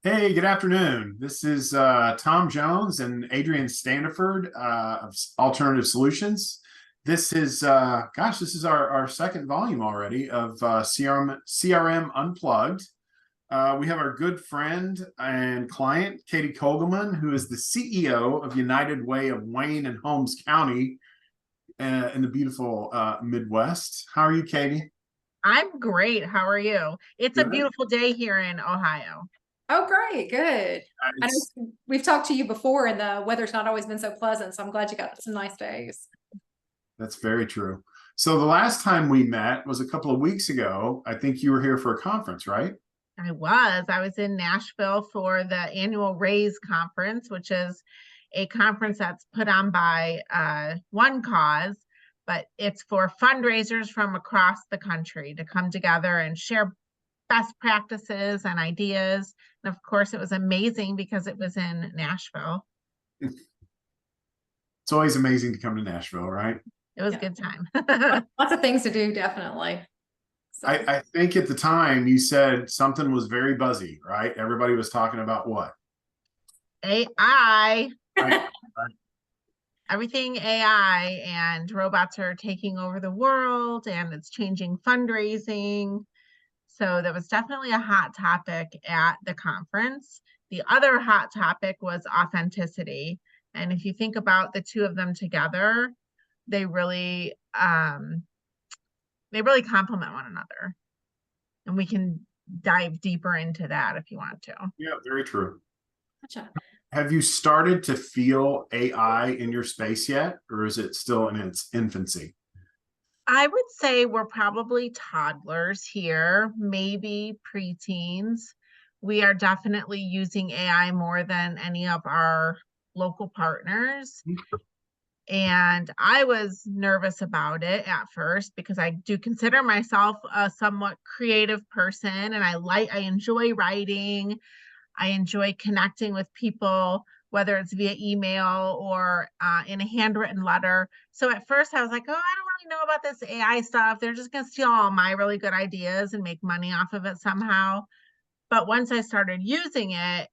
Hey, good afternoon. This is Tom Jones and Adrian Standiford of Alternative Solutions. This is our second volume already of CRM Unplugged. We have our good friend and client, Katie Kolgman, who is the CEO of United Way of Wayne and Holmes County in the beautiful Midwest. How are you, Katie? I'm great. How are you? It's a Good. beautiful day here in Ohio. Oh, great. Good. I It's know we've talked to you before and the weather's not always been so pleasant, so I'm glad you got some nice days. That's very true. So the last time we met was a couple of weeks ago. I think you were here for a conference, right? I was in Nashville for the annual Raise conference, which is a conference that's put on by One Cause, but it's for fundraisers from across the country to come together and share best practices and ideas. And of course, it was amazing because it was in Nashville. It's always amazing to come to Nashville, right? It was a Yeah. good time. Lots of things to do, definitely. So I think at the time you said something was very buzzy, right? Everybody was talking about what? AI, Right? everything AI, and robots are taking over the world and it's changing fundraising. So that was definitely a hot topic at the conference. The other hot topic was authenticity. And if you think about the two of them together, they really they really complement one another. And we can dive deeper into that if you want to. Yeah, very true. gotcha. Have you started to feel AI in your space yet, or is it still in its infancy? I would say we're probably toddlers here, maybe preteens. We are definitely using AI more than any of our local partners. And I was nervous about it at first because I do consider myself a somewhat creative person and I enjoy writing. I enjoy connecting with people, whether it's via email or in a handwritten letter. So at first I was like, oh, I don't really know about this AI stuff. They're just going to steal all my really good ideas and make money off of it somehow. But once I started using it,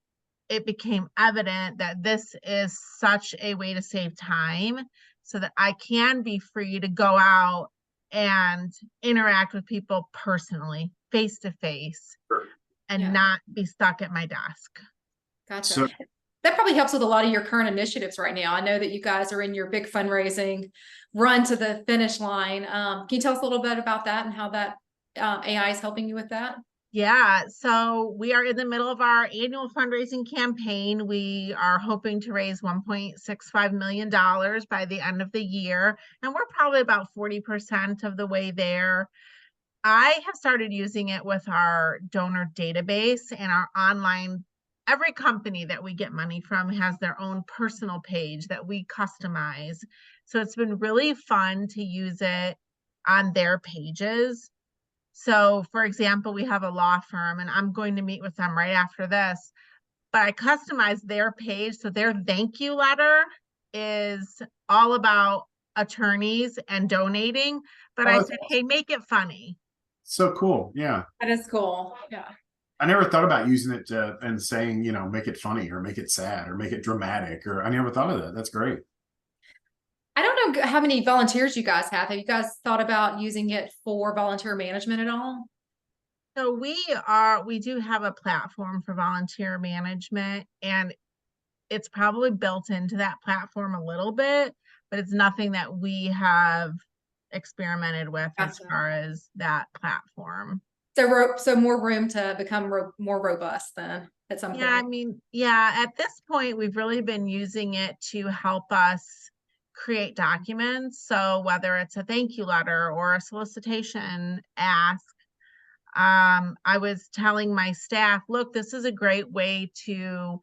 it became evident that this is such a way to save time so that I can be free to go out and interact with people personally, face to face, Sure. and Yeah, not be stuck at my desk. gotcha. So That probably helps with a lot of your current initiatives right now. I know that you guys are in your big fundraising run to the finish line. Can you tell us a little bit about that and how that AI is helping you with that? Yeah, so we are in the middle of our annual fundraising campaign. We are hoping to raise $1.65 million by the end of the year, and we're probably about 40% of the way there. I have started using it with our donor database and our online. Every company that we get money from has their own personal page that we customize. So it's been really fun to use it on their pages. So, for example, we have a law firm and I'm going to meet with them right after this, but I customized their page. So their thank you letter is all about attorneys and donating. But oh, I that's said, awesome. hey, make it funny. So cool. Yeah. That is cool. Yeah. I never thought about using it and saying, make it funny or make it sad or make it dramatic, or I never thought of that. That's great. I don't know how many volunteers you guys have. Have you guys thought about using it for volunteer management at all? So we do have a platform for volunteer management, and it's probably built into that platform a little bit, but it's nothing that we have experimented with as Gotcha. far as that platform. So more room to become more robust then at some Yeah, I point. mean, yeah, at this point, we've really been using it to help us create documents. So whether it's a thank you letter or a solicitation ask, I was telling my staff, look, this is a great way to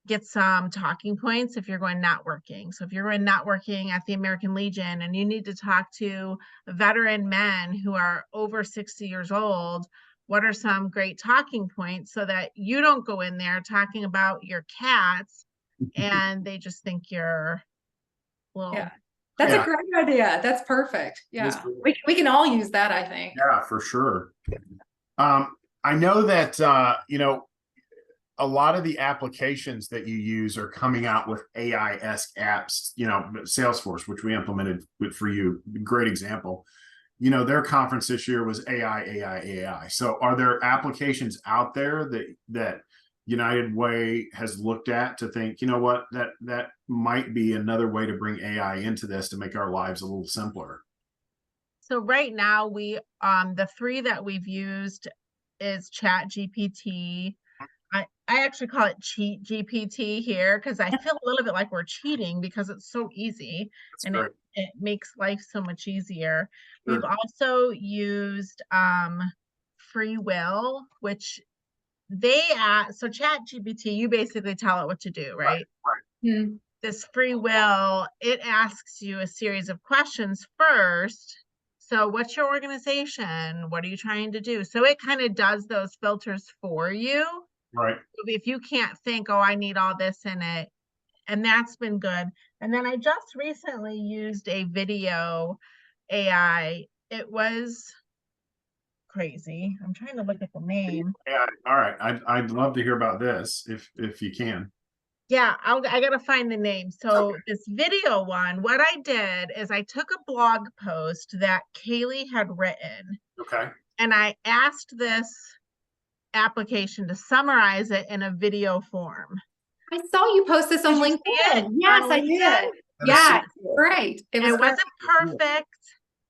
get some talking points if you're going networking. So if you're going networking at the American Legion and you need to talk to veteran men who are over 60 years old, what are some great talking points so that you don't go in there talking about your cats and they just think you're a Yeah. little That's a Yeah, crazy. great idea. That's perfect. it is Yeah. cool. We can all use that, I think. Yeah, for sure. I know that a lot of the applications that you use are coming out with AI-esque apps, Salesforce, which we implemented for you, great example. Their conference this year was AI. So are there applications out there that United Way has looked at to think, what, that might be another way to bring AI into this to make our lives a little simpler? So right now the 3 that we've used is Chat GPT. I actually call it Cheat GPT here because I feel a little bit like we're cheating because it's so easy. That's and great. it makes life so much easier. Sure. We've also used Free Will, which so Chat GPT, you basically tell it what to do, right? Right. This Free Will, it asks you a series of questions first. So what's your organization? What are you trying to do? So it kind of does those filters for you. Right. If you can't think, oh, I need all this in it. And that's been good. And then I just recently used a video AI. It was crazy. I'm trying to look at the name. Yeah. All right. I'd love to hear about this if you can. Yeah, I gotta find the name. So this video one, what I did is I took a blog post that Kaylee had written, Okay. and I asked this application to summarize it in a video form. I saw you post this on Did you see it LinkedIn. Yes, on I LinkedIn? did. That is Yeah, so cool. great. It was It wasn't great. perfect,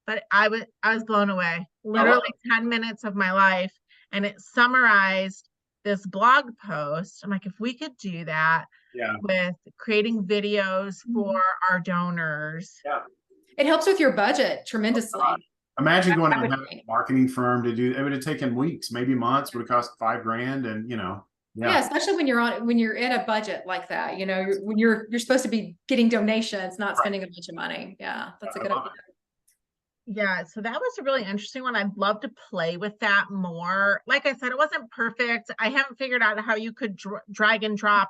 but I was blown away. Literally 10 minutes of my life, and it summarized this blog post. I'm like, if we could do that Yeah. with creating videos for our donors. Yeah. It helps with your budget tremendously. Imagine going I to would a think. marketing firm to do it. Would have taken weeks, maybe months, would have cost $5,000. And Yeah, especially when you're in a budget like that, when you're supposed to be getting donations, not spending a bunch of money. Yeah, that's a good idea. Yeah, so that was a really interesting one. I'd love to play with that more. Like I said, it wasn't perfect. I haven't figured out how you could drag and drop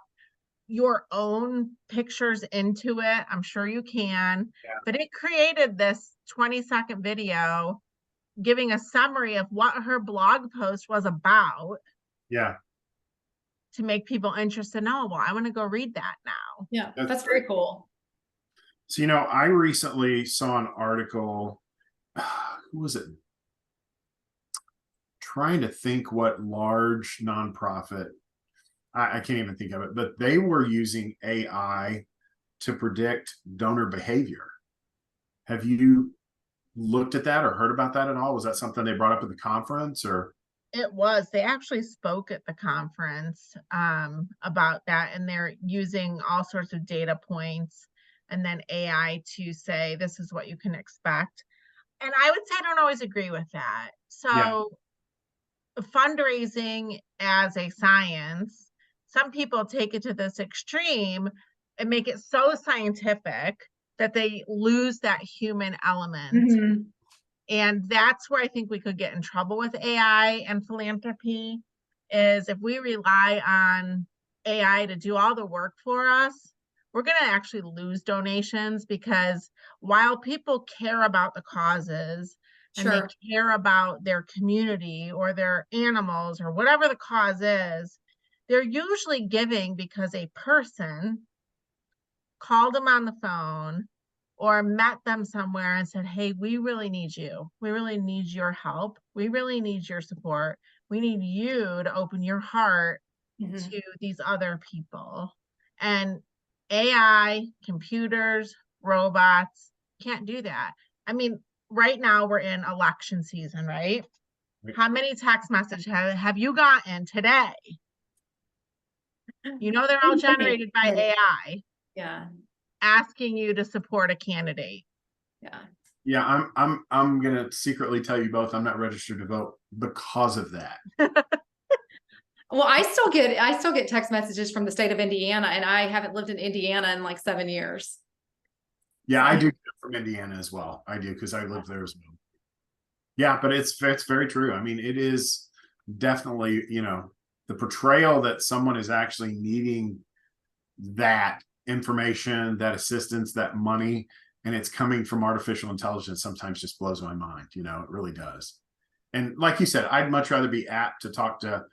your own pictures into it. I'm sure you can, but it created this 20-second video giving a summary of what her blog post was about. Yeah. To make people interested. Oh, well, I want to go read that now. Yeah, that's very cool. So, I recently saw an article. Who was it? Trying to think what large nonprofit. I can't even think of it, but they were using AI to predict donor behavior. Have you looked at that or heard about that at all? Was that something they brought up at the conference or? It was. They actually spoke at the conference about that, and they're using all sorts of data points and then AI to say, this is what you can expect. And I would say I don't always agree with that. So fundraising as a science, some people take it to this extreme and make it so scientific that they lose that human element. And that's where I think we could get in trouble with AI and philanthropy, is if we rely on AI to do all the work for us, we're going to actually lose donations, because while people care about the causes and they care about their community or their animals or whatever the cause is, they're usually giving because a person called them on the phone or met them somewhere and said, hey, we really need you. We really need your help. We really need your support. We need you to open your heart to these other people. And AI, computers, robots can't do that. I mean, right now we're in election season, right? How many text messages have you gotten today? They're all generated by AI. Yeah. Asking you to support a candidate. Yeah, I'm gonna secretly tell you both I'm not registered to vote because of that. Well, I still get text messages from the state of Indiana, and I haven't lived in Indiana in like 7 years. Yeah, I do from Indiana as well. I do, because I live there as well. Yeah, but it's very true. I mean, it is definitely, the portrayal that someone is actually needing that information, that assistance, that money, and it's coming from artificial intelligence sometimes just blows my mind. It really does. And like you said, I'd much rather be apt to talk to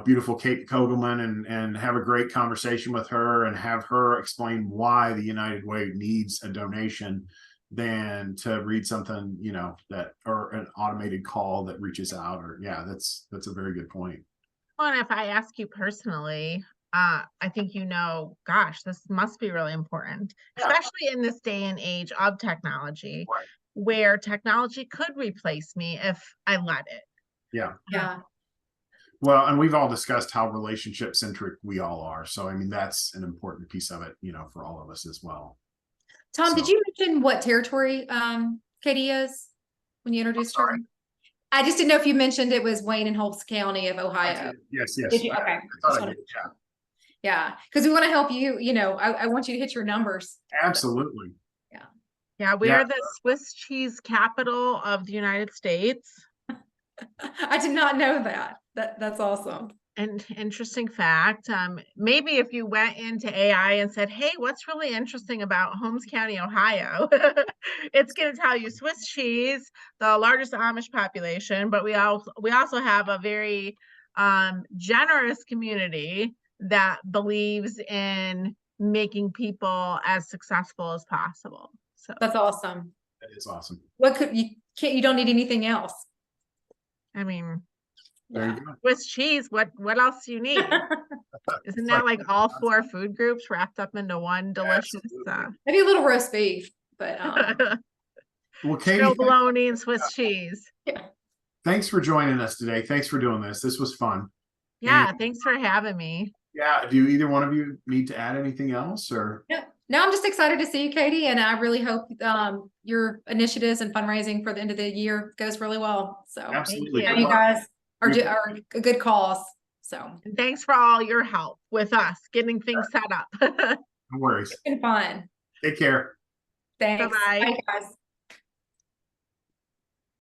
beautiful Kate Kolgman and have a great conversation with her and have her explain why the United Way needs a donation than to read something, that, or an automated call that reaches out, or that's a very good point. Well, and if I ask you personally, I think gosh, this must be really important, Yeah. especially in this day and age of technology, Right. where technology could replace me if I let it. Yeah. Yeah. Well, and we've all discussed how relationship centric we all are. So, I mean, that's an important piece of it, for all of us as well. Tom, So- did you mention what territory Katie is when you introduced her? I just didn't know if you mentioned it was Wayne and Holmes County of Ohio. Yes. Did you? Okay. I thought I did, yeah. Yeah, because we want to help you. I want you to hit your numbers. Absolutely. Yeah, we Yeah. are the Swiss cheese capital of the United States. I did not know that. That's awesome. And interesting fact, maybe if you went into AI and said, hey, what's really interesting about Holmes County, Ohio? It's going to tell you Swiss cheese, the largest Amish population, but we also have a very generous community that believes in making people as successful as possible. So That's awesome. That is awesome. You don't need anything else. I mean, There you go. Swiss cheese, what else do you need? Isn't that like all 4 food groups wrapped up into one delicious Maybe a little roast beef, but Well, Katie, grilled bologna and Swiss cheese. thanks for joining us today. Thanks for doing this. This was fun. Yeah, thanks for having me. Yeah. Do either one of you need to add anything else, or? No, I'm just excited to see you, Katie, and I really hope your initiatives and fundraising for the end of the year goes really well. So Absolutely. Thank you guys are a good cause. So And thanks for all your help with us getting things set up. No worries. it's been fun. Take care. Thanks. Bye-bye. Bye, guys.